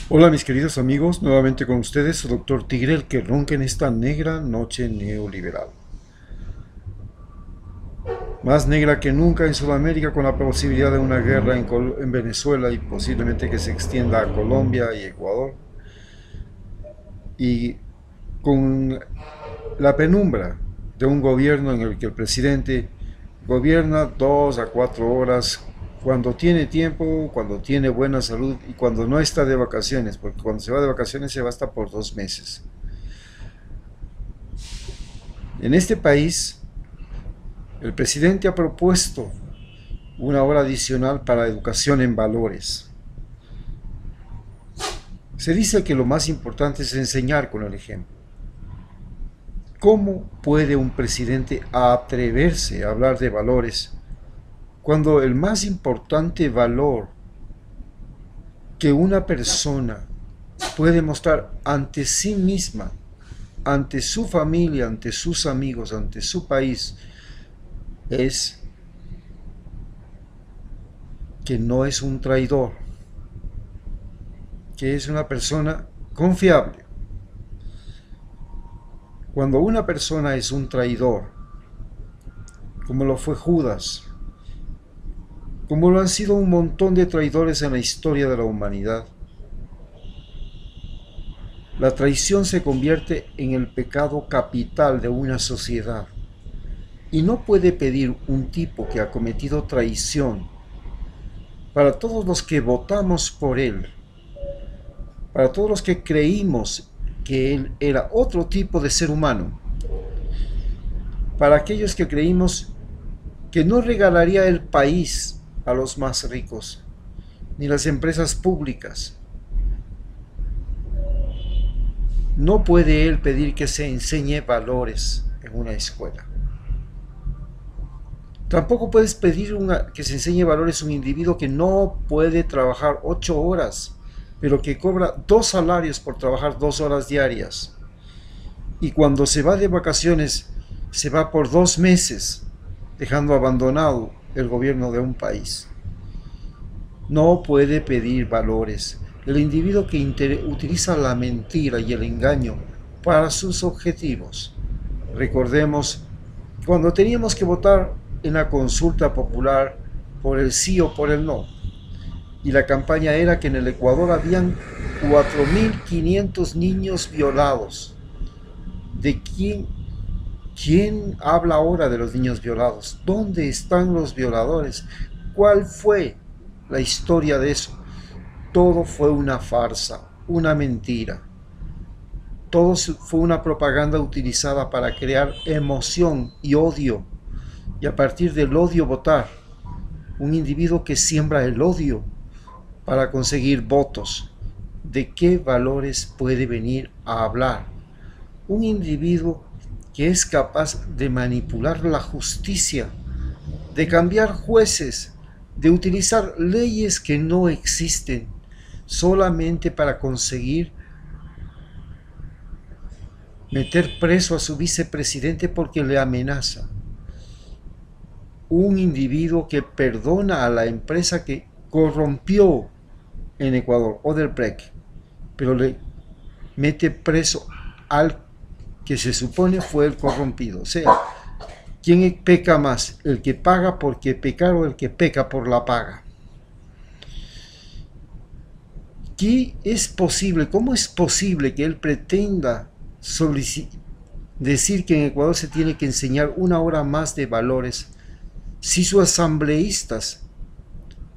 Hola mis queridos amigos, nuevamente con ustedes su doctor Tigre, el que ronca en esta negra noche neoliberal. Más negra que nunca en Sudamérica, con la posibilidad de una guerra en Venezuela y posiblemente que se extienda a Colombia y Ecuador. Y con la penumbra de un gobierno en el que el presidente gobierna 2 a 4 horas cuando tiene tiempo, cuando tiene buena salud y cuando no está de vacaciones, porque cuando se va de vacaciones se va hasta por 2 meses. En este país, el presidente ha propuesto una hora adicional para educación en valores. Se dice que lo más importante es enseñar con el ejemplo. ¿Cómo puede un presidente atreverse a hablar de valores cuando el más importante valor que una persona puede mostrar ante sí misma, ante su familia, ante sus amigos, ante su país, es que no es un traidor, que es una persona confiable? Cuando una persona es un traidor, como lo fue Judas, como lo han sido un montón de traidores en la historia de la humanidad, la traición se convierte en el pecado capital de una sociedad. Y no puede pedir un tipo que ha cometido traición para todos los que votamos por él, para todos los que creímos que él era otro tipo de ser humano, para aquellos que creímos que no regalaría el país a los más ricos, ni las empresas públicas. No puede él pedir que se enseñe valores en una escuela. Tampoco puedes pedir que se enseñe valores a un individuo que no puede trabajar 8 horas, pero que cobra 2 salarios por trabajar 2 horas diarias. Y cuando se va de vacaciones, se va por 2 meses, dejando abandonado el gobierno de un país. No puede pedir valores. El individuo que utiliza la mentira y el engaño para sus objetivos. Recordemos, cuando teníamos que votar en la consulta popular por el sí o por el no, y la campaña era que en el Ecuador habían 4.500 niños violados. ¿De quién habla ahora de los niños violados? ¿Dónde están los violadores? ¿Cuál fue la historia de eso? Todo fue una farsa, una mentira. Todo fue una propaganda utilizada para crear emoción y odio, y a partir del odio votar. Un individuo que siembra el odio para conseguir votos. ¿De qué valores puede venir a hablar? Un individuo que es capaz de manipular la justicia, de cambiar jueces, de utilizar leyes que no existen, solamente para conseguir meter preso a su vicepresidente porque le amenaza. Un individuo que perdona a la empresa que corrompió en Ecuador, Odebrecht, pero le mete preso al que se supone fue el corrompido. O sea, ¿quién peca más? ¿El que paga porque pecar o el que peca por la paga? ¿Qué es posible? ¿Cómo es posible que él pretenda decir que en Ecuador se tiene que enseñar 1 hora más de valores si sus asambleístas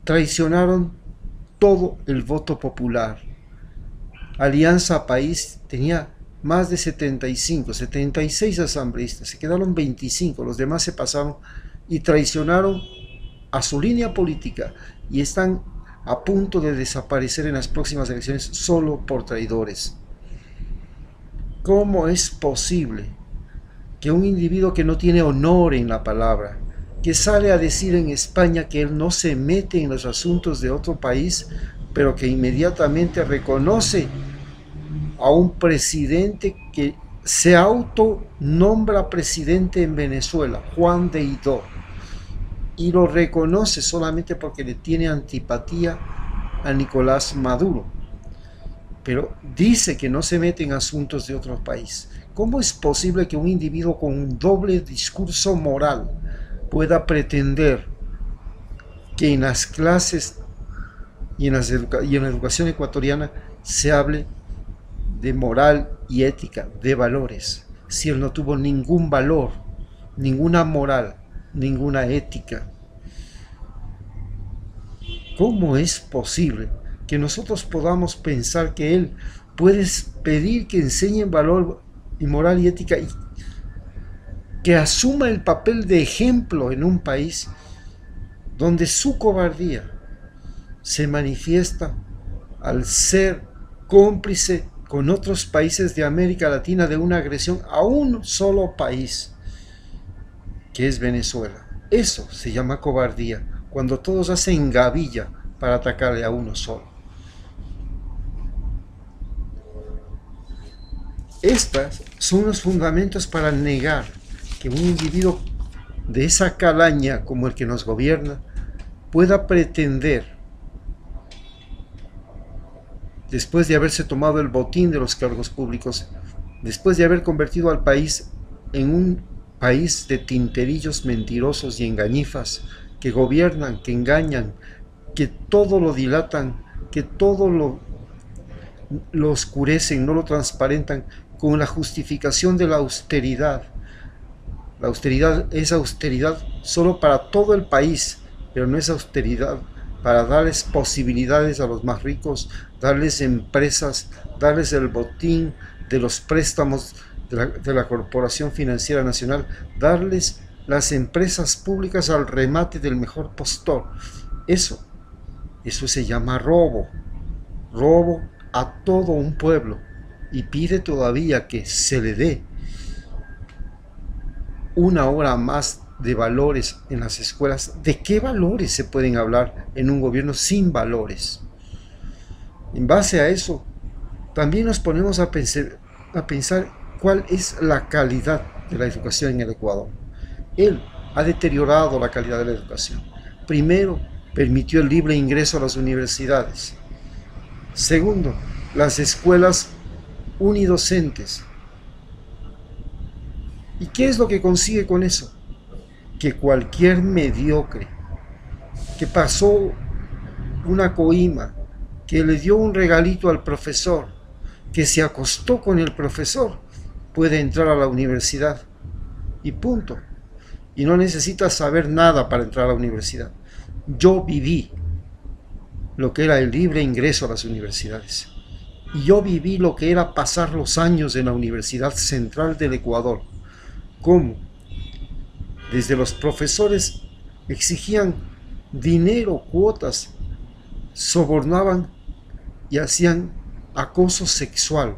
traicionaron todo el voto popular? Alianza País tenía más de 76 asambleístas, se quedaron 25, los demás se pasaron y traicionaron a su línea política y están a punto de desaparecer en las próximas elecciones solo por traidores. ¿Cómo es posible que un individuo que no tiene honor en la palabra, que sale a decir en España que él no se mete en los asuntos de otro país, pero que inmediatamente reconoce a un presidente que se autonombra presidente en Venezuela, Juan Guaidó, y lo reconoce solamente porque le tiene antipatía a Nicolás Maduro? pero dice que no se mete en asuntos de otro país. ¿Cómo es posible que un individuo con un doble discurso moral pueda pretender que en las clases y en la educación ecuatoriana se hable de moral y ética, de valores, si él no tuvo ningún valor, ninguna moral, ninguna ética? ¿Cómo es posible que nosotros podamos pensar que él puede pedir que enseñen valor y moral y ética y que asuma el papel de ejemplo en un país donde su cobardía se manifiesta al ser cómplice con otros países de América Latina de una agresión a un solo país, que es Venezuela? Eso se llama cobardía, cuando todos hacen gavilla para atacarle a uno solo. Estos son los fundamentos para negar que un individuo de esa calaña como el que nos gobierna pueda pretender, después de haberse tomado el botín de los cargos públicos, después de haber convertido al país en un país de tinterillos mentirosos y engañifas, que gobiernan, que engañan, que todo lo dilatan, que todo lo oscurecen, no lo transparentan, con la justificación de la austeridad. La austeridad es austeridad solo para todo el país, pero no es austeridad para darles posibilidades a los más ricos, darles empresas, darles el botín de los préstamos de la Corporación Financiera Nacional, darles las empresas públicas al remate del mejor postor. Eso se llama robo a todo un pueblo, y pide todavía que se le dé una hora más de valores en las escuelas. ¿De qué valores se pueden hablar en un gobierno sin valores? En base a eso, también nos ponemos a pensar cuál es la calidad de la educación en el Ecuador. Él ha deteriorado la calidad de la educación. Primero, permitió el libre ingreso a las universidades. Segundo, las escuelas unidocentes. ¿Y qué es lo que consigue con eso? Que cualquier mediocre que pasó una coima, que le dio un regalito al profesor, que se acostó con el profesor, puede entrar a la universidad y punto. Y no necesita saber nada para entrar a la universidad. Yo viví lo que era el libre ingreso a las universidades. Y yo viví lo que era pasar los años en la Universidad Central del Ecuador. Cómo desde los profesores exigían dinero, cuotas, sobornaban y hacían acoso sexual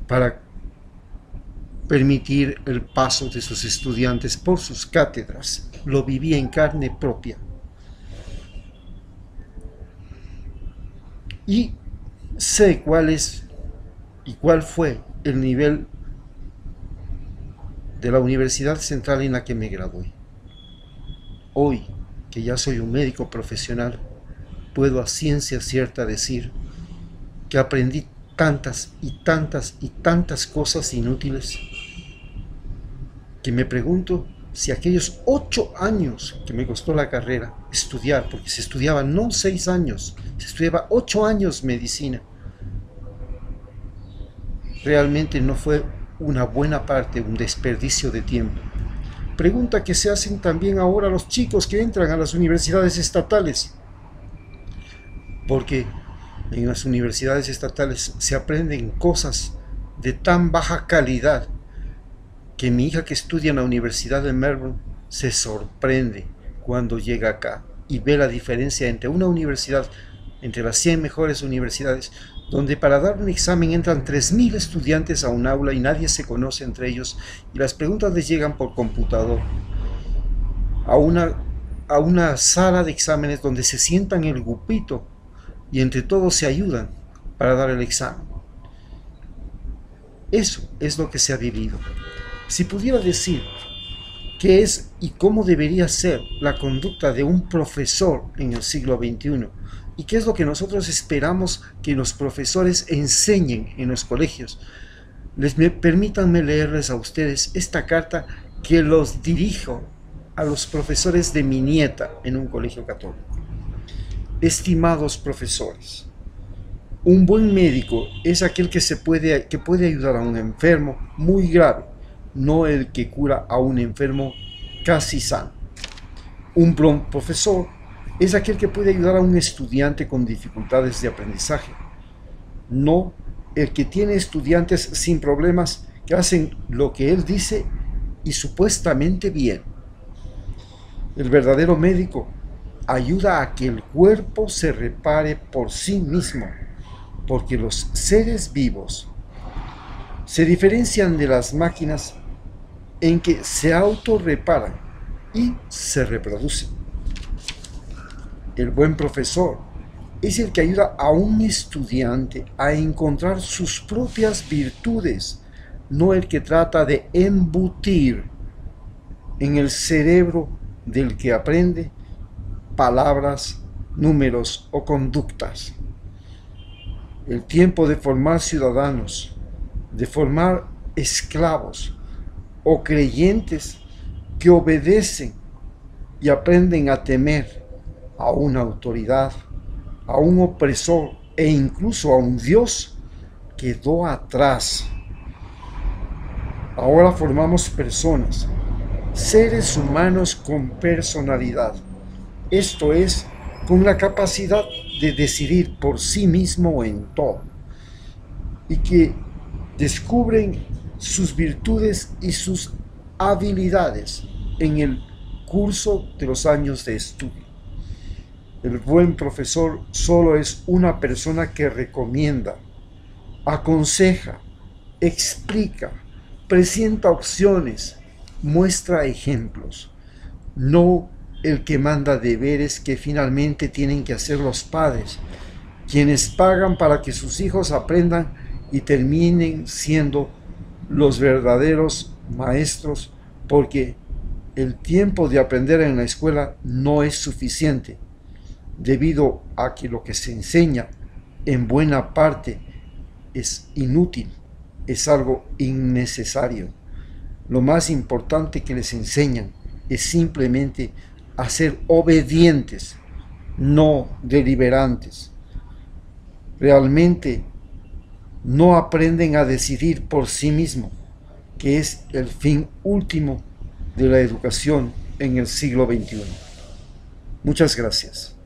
para permitir el paso de sus estudiantes por sus cátedras. Lo viví en carne propia. Y sé cuál es y cuál fue el nivel de la Universidad Central en la que me gradué. Hoy, que ya soy un médico profesional, puedo a ciencia cierta decir que aprendí tantas y tantas y tantas cosas inútiles que me pregunto si aquellos 8 años que me costó la carrera estudiar, porque se estudiaba no 6 años, se estudiaba 8 años medicina, realmente no fue una buena parte, un desperdicio de tiempo. Pregunta que se hacen también ahora los chicos que entran a las universidades estatales, porque en las universidades estatales se aprenden cosas de tan baja calidad que mi hija, que estudia en la Universidad de Melbourne, se sorprende cuando llega acá y ve la diferencia entre una universidad, entre las 100 mejores universidades, donde para dar un examen entran 3.000 estudiantes a un aula y nadie se conoce entre ellos, y las preguntas les llegan por computador, a una sala de exámenes donde se sientan en el grupito y entre todos se ayudan para dar el examen. Eso es lo que se ha vivido. Si pudiera decir qué es y cómo debería ser la conducta de un profesor en el siglo XXI, ¿Y qué es lo que nosotros esperamos que los profesores enseñen en los colegios? Permítanme leerles a ustedes esta carta que los dirijo a los profesores de mi nieta en un colegio católico. Estimados profesores, un buen médico es aquel que puede ayudar a un enfermo muy grave, no el que cura a un enfermo casi sano. Un buen profesor es aquel que puede ayudar a un estudiante con dificultades de aprendizaje, no el que tiene estudiantes sin problemas que hacen lo que él dice y supuestamente bien. El verdadero médico ayuda a que el cuerpo se repare por sí mismo, porque los seres vivos se diferencian de las máquinas en que se autorreparan y se reproducen. El buen profesor es el que ayuda a un estudiante a encontrar sus propias virtudes, no el que trata de embutir en el cerebro del que aprende palabras, números o conductas. El tiempo de formar ciudadanos, de formar esclavos o creyentes que obedecen y aprenden a temer a una autoridad, a un opresor e incluso a un Dios, quedó atrás. Ahora formamos personas, seres humanos con personalidad, esto es, con la capacidad de decidir por sí mismo en todo, y que descubren sus virtudes y sus habilidades en el curso de los años de estudio. El buen profesor solo es una persona que recomienda, aconseja, explica, presenta opciones, muestra ejemplos, no el que manda deberes que finalmente tienen que hacer los padres, quienes pagan para que sus hijos aprendan y terminen siendo los verdaderos maestros, porque el tiempo de aprender en la escuela no es suficiente, debido a que lo que se enseña en buena parte es inútil, es algo innecesario. Lo más importante que les enseñan es simplemente a ser obedientes, no deliberantes. Realmente no aprenden a decidir por sí mismos, que es el fin último de la educación en el siglo XXI. Muchas gracias.